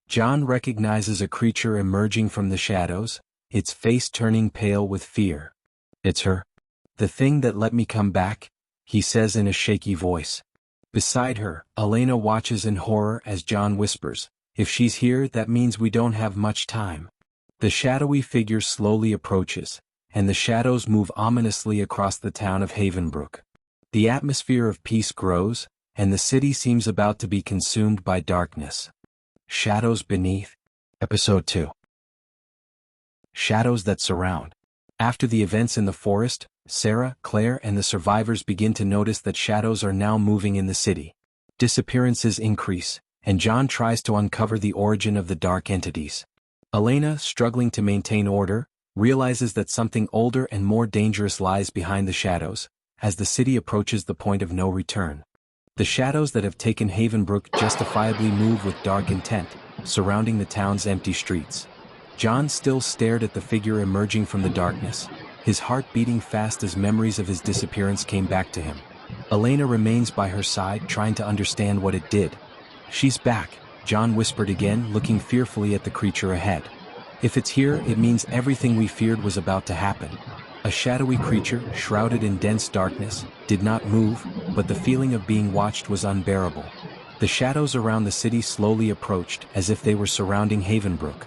John recognizes a creature emerging from the shadows, its face turning pale with fear. "It's her. The thing that let me come back," he says in a shaky voice. Beside her, Elena watches in horror as John whispers, "If she's here, that means we don't have much time." The shadowy figure slowly approaches, and the shadows move ominously across the town of Havenbrook. The atmosphere of peace grows, and the city seems about to be consumed by darkness. Shadows beneath. Episode 2. Shadows that surround. After the events in the forest, Sarah, Claire, and the survivors begin to notice that shadows are now moving in the city. Disappearances increase, and John tries to uncover the origin of the dark entities. Elena, struggling to maintain order, realizes that something older and more dangerous lies behind the shadows, as the city approaches the point of no return. The shadows that have taken Havenbrook justifiably move with dark intent, surrounding the town's empty streets. John still stared at the figure emerging from the darkness, his heart beating fast as memories of his disappearance came back to him. Elena remains by her side, trying to understand what it did. "She's back," John whispered again, looking fearfully at the creature ahead. "If it's here, it means everything we feared was about to happen." A shadowy creature, shrouded in dense darkness, did not move, but the feeling of being watched was unbearable. The shadows around the city slowly approached, as if they were surrounding Havenbrook.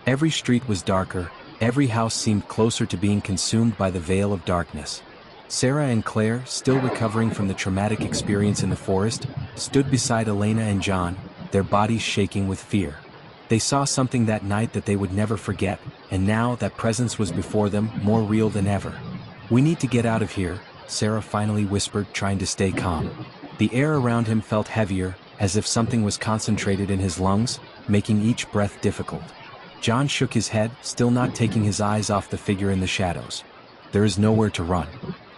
Every street was darker, every house seemed closer to being consumed by the veil of darkness. Sarah and Claire, still recovering from the traumatic experience in the forest, stood beside Elena and John, their bodies shaking with fear. They saw something that night that they would never forget, and now that presence was before them, more real than ever. "We need to get out of here," Sarah finally whispered, trying to stay calm. The air around him felt heavier, as if something was concentrated in his lungs, making each breath difficult. John shook his head, still not taking his eyes off the figure in the shadows. "There is nowhere to run.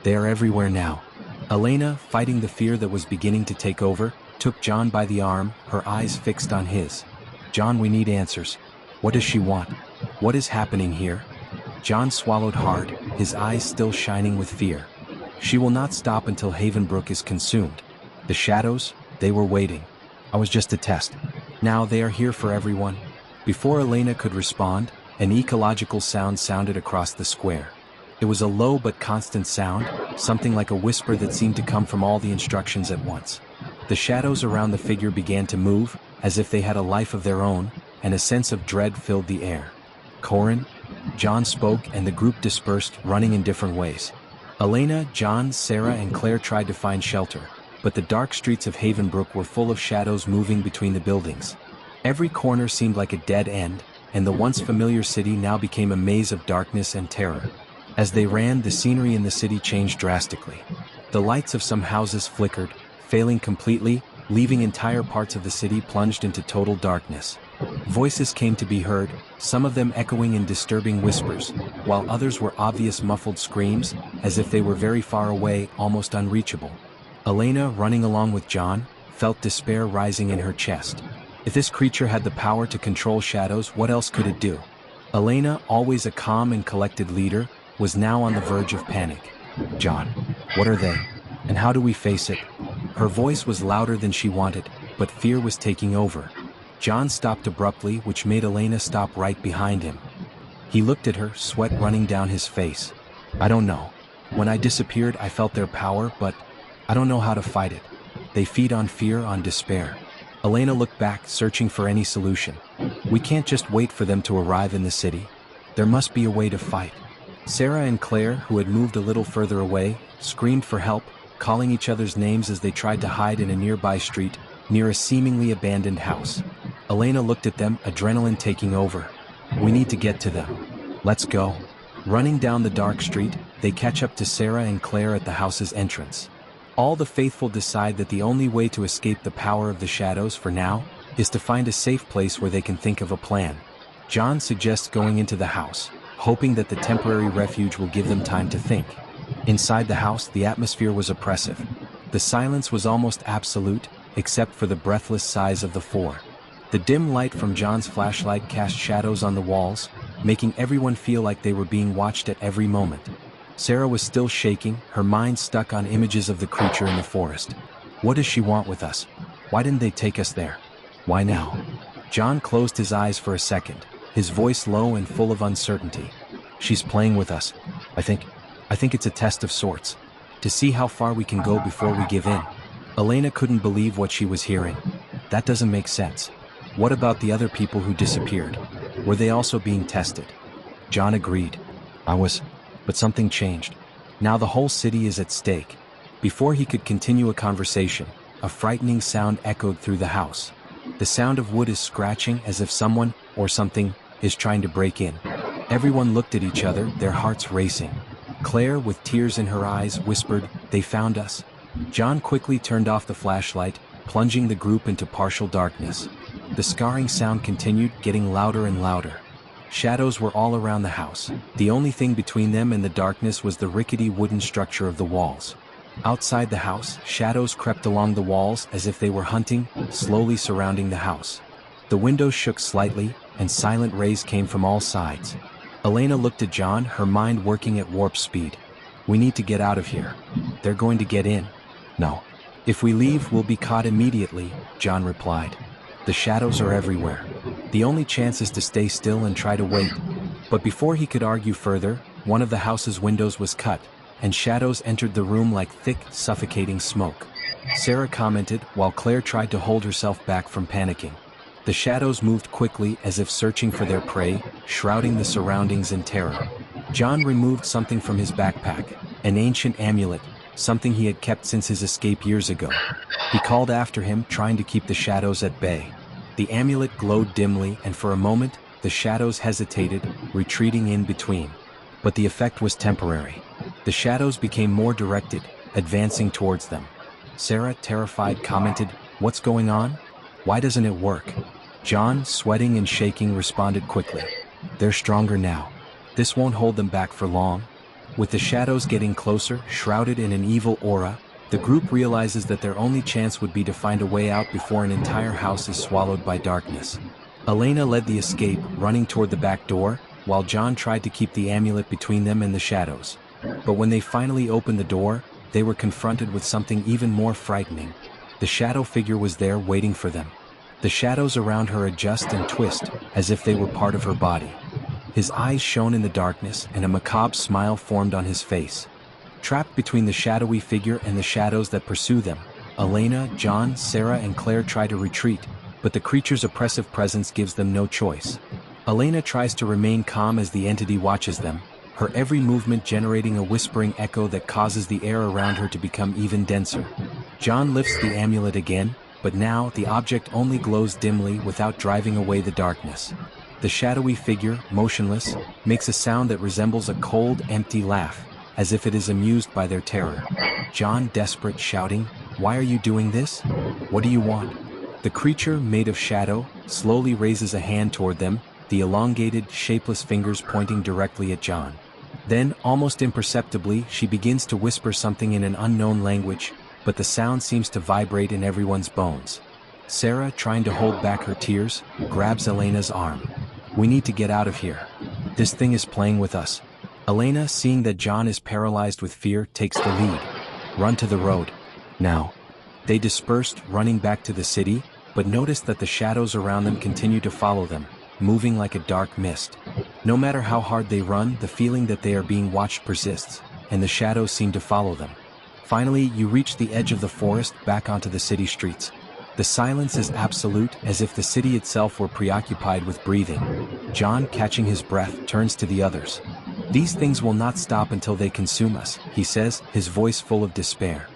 They are everywhere now." Elena, fighting the fear that was beginning to take over, took John by the arm, her eyes fixed on his. "John, we need answers. What does she want? What is happening here?" John swallowed hard, his eyes still shining with fear. "She will not stop until Havenbrook is consumed." The shadows, they were waiting. "I was just a test. Now they are here for everyone." Before Elena could respond, an ecological sound sounded across the square. It was a low but constant sound, something like a whisper that seemed to come from all the instructions at once. The shadows around the figure began to move, as if they had a life of their own, and a sense of dread filled the air. "Corin?" John spoke, and the group dispersed, running in different ways. Elena, John, Sarah, and Claire tried to find shelter, but the dark streets of Havenbrook were full of shadows moving between the buildings. Every corner seemed like a dead end, and the once familiar city now became a maze of darkness and terror. As they ran, the scenery in the city changed drastically. The lights of some houses flickered, failing completely, leaving entire parts of the city plunged into total darkness. Voices came to be heard, some of them echoing in disturbing whispers, while others were obvious muffled screams, as if they were very far away, almost unreachable. Elena, running along with John, felt despair rising in her chest. If this creature had the power to control shadows, what else could it do? Elena, always a calm and collected leader, was now on the verge of panic. "John, what are they? And how do we face it?" Her voice was louder than she wanted, but fear was taking over. John stopped abruptly, which made Elena stop right behind him. He looked at her, sweat running down his face. "I don't know. When I disappeared, I felt their power, but I don't know how to fight it. They feed on fear, on despair." Elena looked back, searching for any solution. "We can't just wait for them to arrive in the city. There must be a way to fight." Sarah and Claire, who had moved a little further away, screamed for help, calling each other's names as they tried to hide in a nearby street, near a seemingly abandoned house. Elena looked at them, adrenaline taking over. "We need to get to them. Let's go." Running down the dark street, they catch up to Sarah and Claire at the house's entrance. All the faithful decide that the only way to escape the power of the shadows for now is to find a safe place where they can think of a plan. John suggests going into the house, hoping that the temporary refuge will give them time to think. Inside the house, the atmosphere was oppressive. The silence was almost absolute, except for the breathless sighs of the four. The dim light from John's flashlight cast shadows on the walls, making everyone feel like they were being watched at every moment. Sarah was still shaking, her mind stuck on images of the creature in the forest. What does she want with us? Why didn't they take us there? Why now? John closed his eyes for a second, his voice low and full of uncertainty. She's playing with us. I think it's a test of sorts. To see how far we can go before we give in. Elena couldn't believe what she was hearing. That doesn't make sense. What about the other people who disappeared? Were they also being tested? John agreed. But something changed. Now the whole city is at stake. Before he could continue a conversation, a frightening sound echoed through the house. The sound of wood is scratching as if someone, or something, is trying to break in. Everyone looked at each other, their hearts racing. Claire, with tears in her eyes, whispered, "They found us." John quickly turned off the flashlight, plunging the group into partial darkness. The scarring sound continued, getting louder and louder. Shadows were all around the house. The only thing between them and the darkness was the rickety wooden structure of the walls. Outside the house, shadows crept along the walls as if they were hunting, slowly surrounding the house. The windows shook slightly, and silent rays came from all sides. Elena looked at John, her mind working at warp speed. "We need to get out of here. They're going to get in." "No. If we leave, we'll be caught immediately," John replied. "The shadows are everywhere. The only chance is to stay still and try to wait." But before he could argue further, one of the house's windows was cut, and shadows entered the room like thick, suffocating smoke. Sarah commented, while Claire tried to hold herself back from panicking. The shadows moved quickly as if searching for their prey, shrouding the surroundings in terror. John removed something from his backpack, an ancient amulet, something he had kept since his escape years ago. He called after him, trying to keep the shadows at bay. The amulet glowed dimly, and for a moment, the shadows hesitated, retreating in between. But the effect was temporary. The shadows became more directed, advancing towards them. Sarah, terrified, commented, "What's going on? Why doesn't it work?" John, sweating and shaking, responded quickly. "They're stronger now. This won't hold them back for long." With the shadows getting closer, shrouded in an evil aura, the group realizes that their only chance would be to find a way out before an entire house is swallowed by darkness. Elena led the escape, running toward the back door, while John tried to keep the amulet between them and the shadows. But when they finally opened the door, they were confronted with something even more frightening. The shadow figure was there waiting for them. The shadows around her adjust and twist, as if they were part of her body. His eyes shone in the darkness, and a macabre smile formed on his face. Trapped between the shadowy figure and the shadows that pursue them, Elena, John, Sarah, and Claire try to retreat, but the creature's oppressive presence gives them no choice. Elena tries to remain calm as the entity watches them, her every movement generating a whispering echo that causes the air around her to become even denser. John lifts the amulet again, but now the object only glows dimly without driving away the darkness. The shadowy figure, motionless, makes a sound that resembles a cold, empty laugh, as if it is amused by their terror. John, desperate, shouting, "Why are you doing this? What do you want?" The creature, made of shadow, slowly raises a hand toward them, the elongated, shapeless fingers pointing directly at John. Then, almost imperceptibly, she begins to whisper something in an unknown language, but the sound seems to vibrate in everyone's bones. Sarah, trying to hold back her tears, grabs Elena's arm. "We need to get out of here. This thing is playing with us." Elena, seeing that John is paralyzed with fear, takes the lead. "Run to the road. Now." They dispersed, running back to the city, but noticed that the shadows around them continue to follow them, moving like a dark mist. No matter how hard they run, the feeling that they are being watched persists, and the shadows seem to follow them. Finally, you reach the edge of the forest, back onto the city streets. The silence is absolute, as if the city itself were preoccupied with breathing. John, catching his breath, turns to the others. "These things will not stop until they consume us," he says, his voice full of despair.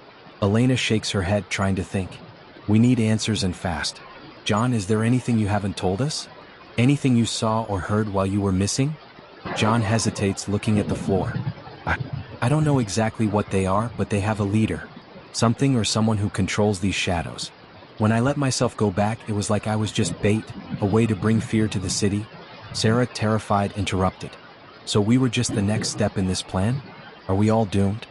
Elena shakes her head, trying to think. "We need answers, and fast. John, is there anything you haven't told us? Anything you saw or heard while you were missing?" John hesitates, looking at the floor. I don't know exactly what they are, but they have a leader. Something or someone who controls these shadows. When I let myself go back, it was like I was just bait, a way to bring fear to the city." Sarah, terrified, interrupted. "So we were just the next step in this plan? Are we all doomed?"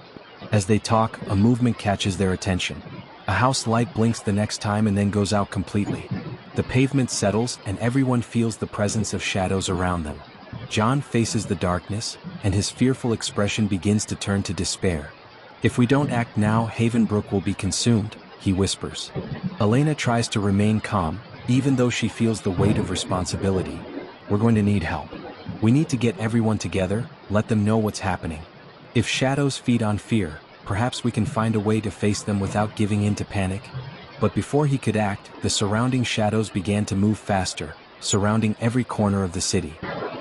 As they talk, a movement catches their attention. A house light blinks the next time and then goes out completely. The pavement settles, and everyone feels the presence of shadows around them. John faces the darkness, and his fearful expression begins to turn to despair. "If we don't act now, Havenbrook will be consumed," he whispers. Elena tries to remain calm, Even though she feels the weight of responsibility, we're going to need help. We need to get everyone together, let them know what's happening. If shadows feed on fear, perhaps we can find a way to face them without giving in to panic. But before he could act, the surrounding shadows began to move faster, surrounding every corner of the city.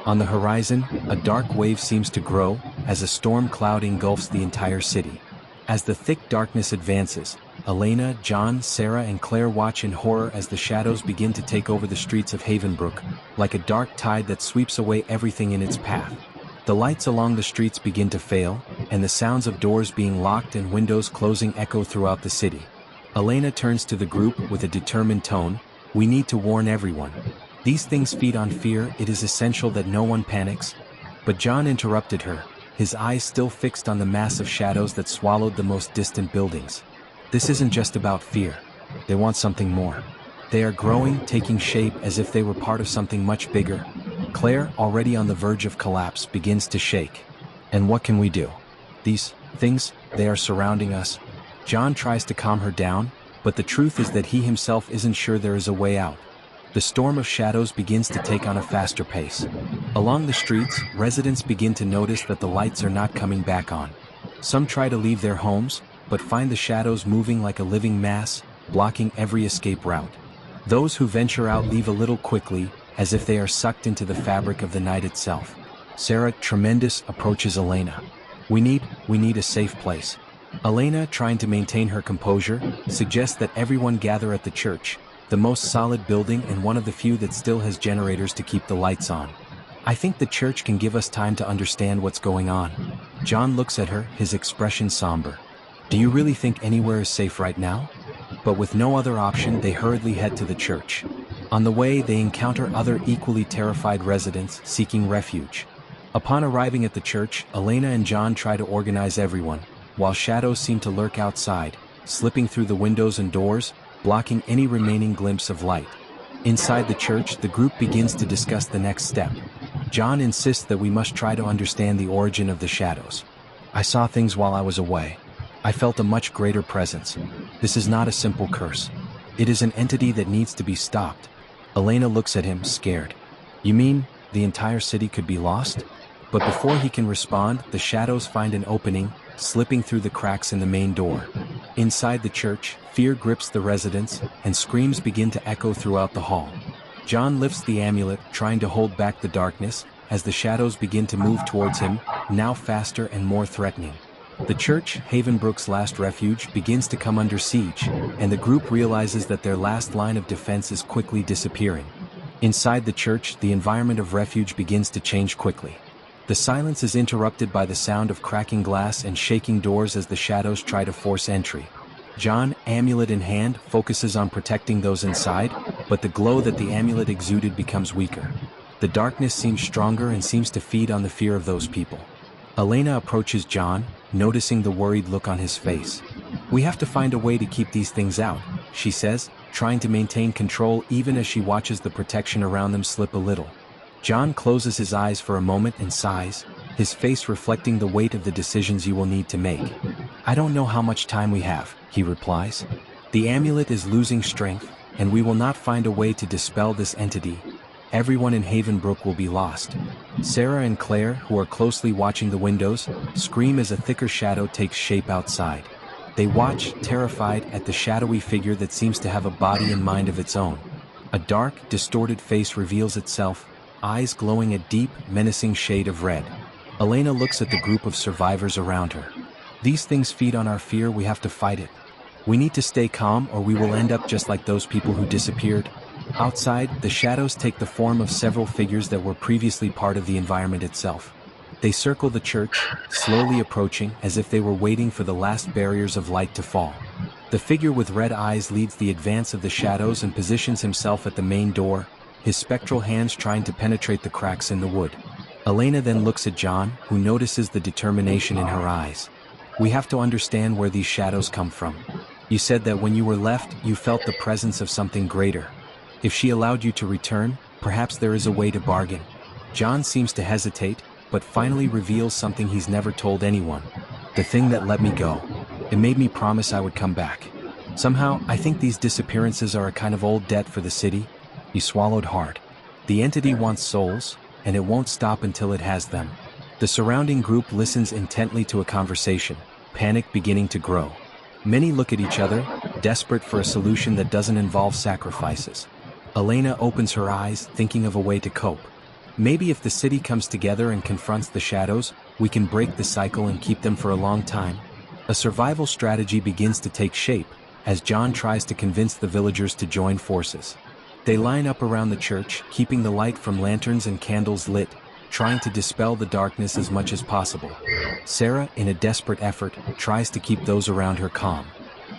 On the horizon, a dark wave seems to grow, as a storm cloud engulfs the entire city. As the thick darkness advances, Elena, John, Sarah, and Claire watch in horror as the shadows begin to take over the streets of Havenbrook, like a dark tide that sweeps away everything in its path. The lights along the streets begin to fail, and the sounds of doors being locked and windows closing echo throughout the city. Elena turns to the group with a determined tone. We need to warn everyone. These things feed on fear, it is essential that no one panics. But John interrupted her, his eyes still fixed on the massive shadows that swallowed the most distant buildings. This isn't just about fear. They want something more. They are growing, taking shape as if they were part of something much bigger. Claire, already on the verge of collapse, begins to shake. And what can we do? These things, they are surrounding us. John tries to calm her down, but the truth is that he himself isn't sure there is a way out. The storm of shadows begins to take on a faster pace. Along the streets, residents begin to notice that the lights are not coming back on. Some try to leave their homes, but find the shadows moving like a living mass, blocking every escape route. Those who venture out leave a little quickly, as if they are sucked into the fabric of the night itself. Sarah, tremendous, approaches Elena. We need a safe place. Elena, trying to maintain her composure, suggests that everyone gather at the church, the most solid building and one of the few that still has generators to keep the lights on. I think the church can give us time to understand what's going on. John looks at her, his expression somber. Do you really think anywhere is safe right now? But with no other option, they hurriedly head to the church. On the way, they encounter other equally terrified residents seeking refuge. Upon arriving at the church, Elena and John try to organize everyone, while shadows seem to lurk outside, slipping through the windows and doors, blocking any remaining glimpse of light. Inside the church, the group begins to discuss the next step. John insists that we must try to understand the origin of the shadows. I saw things while I was away. I felt a much greater presence. This is not a simple curse. It is an entity that needs to be stopped. Elena looks at him, scared. You mean, the entire city could be lost? But before he can respond, the shadows find an opening, slipping through the cracks in the main door. Inside the church, fear grips the residents, and screams begin to echo throughout the hall. John lifts the amulet, trying to hold back the darkness, as the shadows begin to move towards him, now faster and more threatening. The church, Havenbrook's last refuge, begins to come under siege, and the group realizes that their last line of defense is quickly disappearing. Inside the church, the environment of refuge begins to change quickly. The silence is interrupted by the sound of cracking glass and shaking doors as the shadows try to force entry. John, amulet in hand, focuses on protecting those inside, but the glow that the amulet exuded becomes weaker. The darkness seems stronger and seems to feed on the fear of those people. Elena approaches John, noticing the worried look on his face. We have to find a way to keep these things out, she says, trying to maintain control even as she watches the protection around them slip a little. John closes his eyes for a moment and sighs, his face reflecting the weight of the decisions you will need to make. I don't know how much time we have, he replies. The amulet is losing strength, and we will not find a way to dispel this entity. Everyone in Havenbrook will be lost. Sarah and Claire, who are closely watching the windows, scream as a thicker shadow takes shape outside. They watch, terrified, at the shadowy figure that seems to have a body and mind of its own. A dark, distorted face reveals itself, eyes glowing a deep, menacing shade of red. Elena looks at the group of survivors around her. These things feed on our fear, we have to fight it. We need to stay calm or we will end up just like those people who disappeared. Outside, the shadows take the form of several figures that were previously part of the environment itself. They circle the church, slowly approaching as if they were waiting for the last barriers of light to fall. The figure with red eyes leads the advance of the shadows and positions himself at the main door, his spectral hands trying to penetrate the cracks in the wood. Elena then looks at John, who notices the determination in her eyes. We have to understand where these shadows come from. You said that when you were left, you felt the presence of something greater. If she allowed you to return, perhaps there is a way to bargain. John seems to hesitate, but finally reveals something he's never told anyone. The thing that let me go. It made me promise I would come back. Somehow, I think these disappearances are a kind of old debt for the city. He swallowed hard. The entity wants souls, and it won't stop until it has them. The surrounding group listens intently to a conversation, panic beginning to grow. Many look at each other, desperate for a solution that doesn't involve sacrifices. Elena opens her eyes, thinking of a way to cope. Maybe if the city comes together and confronts the shadows, we can break the cycle and keep them for a long time. A survival strategy begins to take shape, as John tries to convince the villagers to join forces. They line up around the church, keeping the light from lanterns and candles lit, trying to dispel the darkness as much as possible. Sarah, in a desperate effort, tries to keep those around her calm.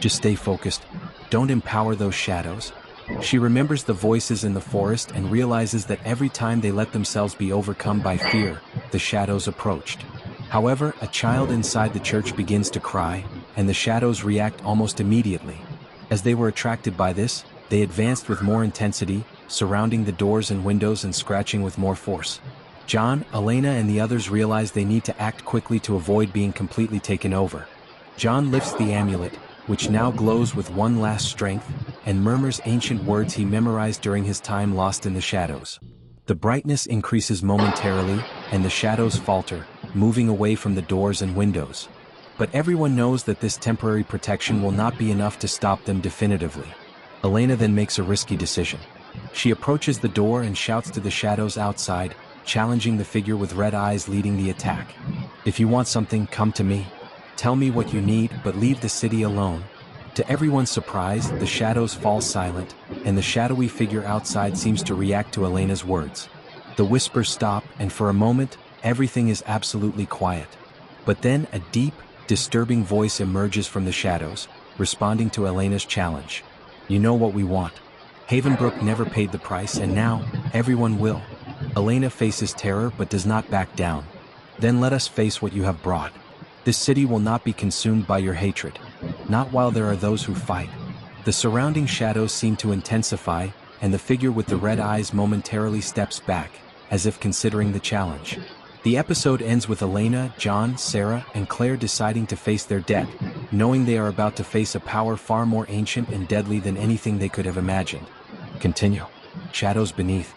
Just stay focused. Don't empower those shadows. She remembers the voices in the forest and realizes that every time they let themselves be overcome by fear, the shadows approached. However, a child inside the church begins to cry, and the shadows react almost immediately. As they were attracted by this, they advanced with more intensity, surrounding the doors and windows and scratching with more force. John, Elena, and the others realize they need to act quickly to avoid being completely taken over. John lifts the amulet, which now glows with one last strength, and murmurs ancient words he memorized during his time lost in the shadows. The brightness increases momentarily, and the shadows falter, moving away from the doors and windows. But everyone knows that this temporary protection will not be enough to stop them definitively. Elena then makes a risky decision. She approaches the door and shouts to the shadows outside, challenging the figure with red eyes leading the attack. If you want something, come to me. Tell me what you need, but leave the city alone. To everyone's surprise, the shadows fall silent, and the shadowy figure outside seems to react to Elena's words. The whispers stop, and for a moment, everything is absolutely quiet. But then a deep, disturbing voice emerges from the shadows, responding to Elena's challenge. You know what we want. Havenbrook never paid the price, and now, everyone will. Elena faces terror but does not back down. Then let us face what you have brought. This city will not be consumed by your hatred. Not while there are those who fight. The surrounding shadows seem to intensify, and the figure with the red eyes momentarily steps back, as if considering the challenge. The episode ends with Elena, John, Sarah, and Claire deciding to face their debt, knowing they are about to face a power far more ancient and deadly than anything they could have imagined. Continue. Shadows beneath.